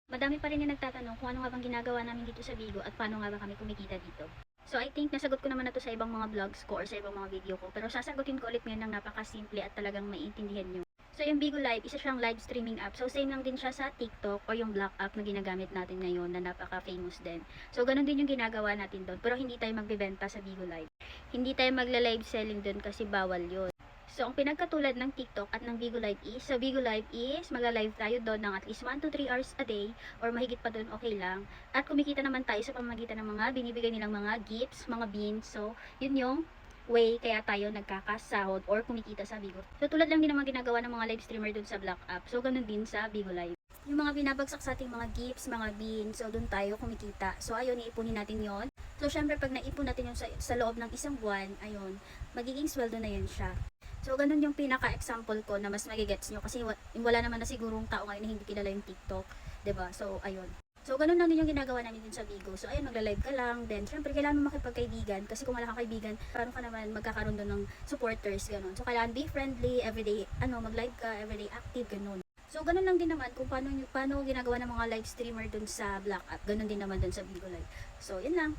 Madami pa rin yung nagtatanong kung ano nga bang ginagawa namin dito sa Vigo at paano nga ba kami kumikita dito. So I think nasagot ko naman na to sa ibang mga vlogs ko or sa ibang mga video ko. Pero sasagutin ko ulit ngayon ng napakasimple at talagang maiintindihan nyo. So yung Bigo Live, isa siyang live streaming app. So same lang din siya sa TikTok o yung Black app na ginagamit natin ngayon na napaka-famous din. So ganun din yung ginagawa natin doon. Pero hindi tayo magbebenta sa Bigo Live. Hindi tayo magla-live selling doon kasi bawal yun. So, ang pinagkatulad ng TikTok at ng Bigo Live is, sa Bigo Live is, magla-live tayo doon ng at least 1 to 3 hours a day or mahigit pa doon, okay lang. At kumikita naman tayo sa pamamagitan ng mga binibigay nilang mga gifts, mga beans. So, yun yung way kaya tayo nagkakasahod or kumikita sa Bigo. So, tulad lang din naman ginagawa ng mga live streamer doon sa Black app. So, ganun din sa Bigo Live. Yung mga binabagsak sa ating mga gifts, mga beans, so doon tayo kumikita. So, ayun, iipunin natin yon. So, syempre, pag naipon natin yung sa loob ng isang buwan, ayun, magiging sweldo na yun siya. So, ganun yung pinaka-example ko na mas magigets nyo kasi wala naman na sigurong tao ngayon na hindi kilala yung TikTok, 'di ba? So, ayun. So, ganun lang din yung ginagawa namin din sa Bigo. So, ayun, magla-live ka lang. Then, syempre, kailangan mo makipagkaibigan kasi kung wala kang kaibigan, paano ka naman magkakaroon doon ng supporters, ganun. So, kailangan be friendly, everyday, mag-live ka, everyday active, ganun. So, ganun lang din naman kung paano ginagawa ng mga live streamer doon sa Black app. Ganun din naman doon sa Bigo Live. So, yun lang.